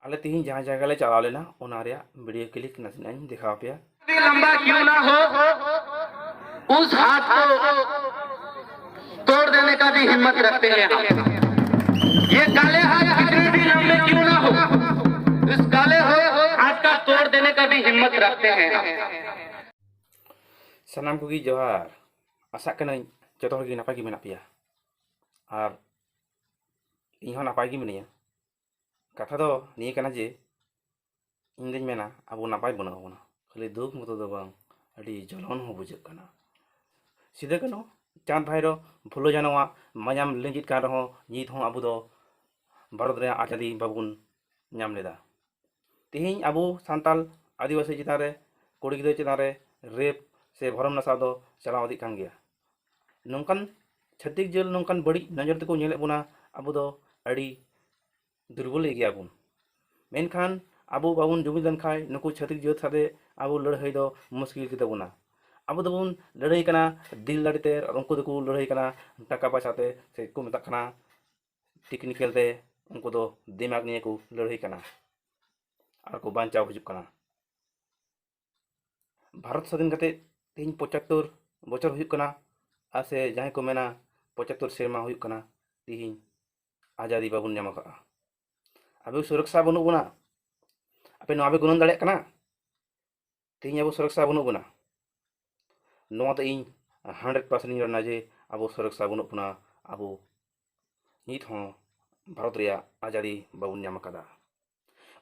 आले तीन जहाँ जगह ले चला लेना उनारिया वीडियो क्लिक नसीना दिखा पे लंबा क्यों ना हो, उस हाथ को तोड़ देने का भी हिम्मत रखते हैं हम। ये काले हाथ कितने भी लंबे क्यों ना हो, इस काले हाथ का तोड़ देने का भी हिम्मत रखते हैं हम। सनाम को जोहार आशा कनाई जो की नापाय मेना पे और इन नापाय मिनिया कथा दो निये कना जे इन दिन मेना अब नापाय बनावना खाली दुख मत दो बांग अड़ी जलन हो बुझे कना सीधे कनो चांद भाईरो भूलो जानवा मायाम लेंजित कान रहो नित हो अबु दो भारत रे आजादी बाबुन नाम लेदा तेहिं अबु सांताल आदिवासी चितान रे कुड़ी गिद्रा चितान रे रेप से भरम नशा दो चलाव दी कान गया नोंकन छत्तीस जेल नोंकन बड़ी नजर तको नेले बुना अबु दो अड़ी दुर्बल गया बुन मेनखान अबु बाबुन जुमिद लनखाय नुकु छत्तीस जेल साथे अबु लड़ाई दो मुश्किल के तबुना अबु दबुन लड़ाई कना दिल लड़ते और उनको दको लड़ाई कना टाका पैसा ते से को मता कना टेक्निकल ते उनको दो दिमाग निये को लड़ाई कना और को बांचाव हिजुग कना भारत स्वाधीन कते तीन 75 बचर हुयुग कना आसे जहां को मेना 75 सेरमा हुयुग कना तीन आजादी बाबुन नाम का अबे सुरक्षा बनु बुना अपे नोबे गुनन दाड़े कना तीन अब सुरक्षा बनु बुना नोआ तो इन 100% रना जे अब सुरक्षा बनु बुना अब नित हो भारत रे आजादी बाबुन नाम कदा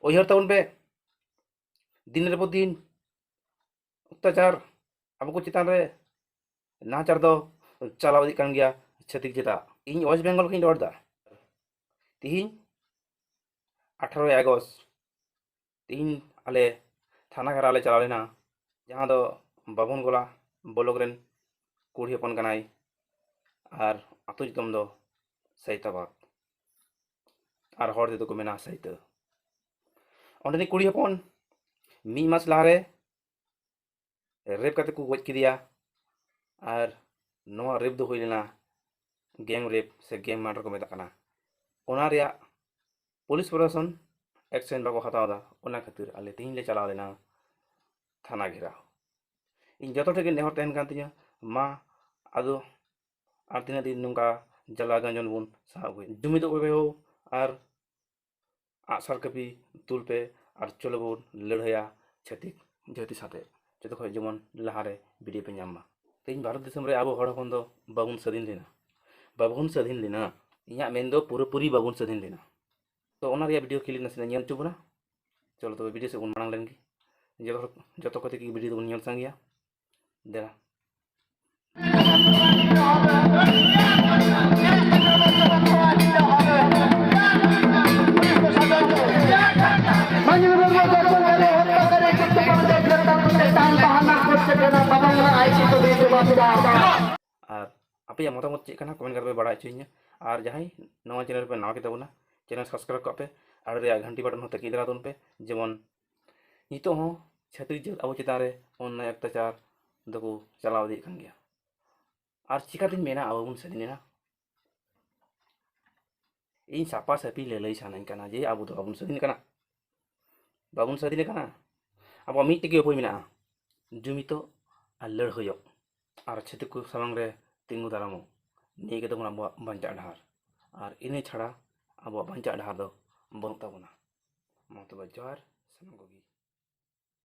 ओहर ताउन पे दिन रे दिन अत्याचार अब को चितान रे नाचार दो चलाव दी कान गया छत्तीस जेता इन वेस्ट बेंगल खिन रोडदा तीन 18 अगस्त तीन आले थाना घर आले चला लेना जहाँ दो बाबुन गोला ब्लॉक रेन कुड़ी हपन कनाई और आतु जितम दो सैताबाद और हर दे को मेना सैत ओंडनी कुड़ी हपन मी मास लारे रेप करते को गज किदिया और नोआ रेप दो होइलेना गैंग रेप से गैंग मर्डर को मेता कना ओना रिया पुलिस प्रशासन एक्शन बाको हतावदा ओना खातिर आले तीन ले चला लेना थाना घेराव इन जतो ठेके नेहर तहन कान तिया मा आदो आर तीन दिन नुका जला गंजन बुन साहब जुमिदो को हो और आसर कपी तुल पे और चलो बुन लड़ाया छतिक जति साथे जतो खय जेमन लहारे वीडियो पे नामा तीन भारत दिसम रे आबो हड़ हपन दो बाबुन स्वाधीन लेना इया मेन दो पूरी बाबुन स्वाधीन लेना तो ओना रिया वीडियो क्लिक नसे नेल चुबना चलो तो वीडियो से उन मांग लेंगे जतो कते की वीडियो उन नेल संगिया देला और आपे मतामत चेक कना कमेंट कर पे बड़ा चाहिए और जहां नवा चैनल पे नवा के तबना चैनल सब्सक्राइब कर पे और रे घंटी बटन होते की दरा दोन पे जेमन नितो हो छत्तीस जेल अब चितान रे अन्याय अत्याचार दको चलाव दी कान गया और चिका दिन मेना अब उन सदिन ना इन सापा सापी ले लई सानाइन कना जे अब तो बाबुन सदिन कना अब मी टिके होई मेना जुमितो अल्लड़ होयो और छत्तीस को सामंग रे तिंगु दारामो निये के तबना बांचा ढार और इने छड़ा अब बांचा ढार दो बनता बना मा तो जोहार सनम गोगी।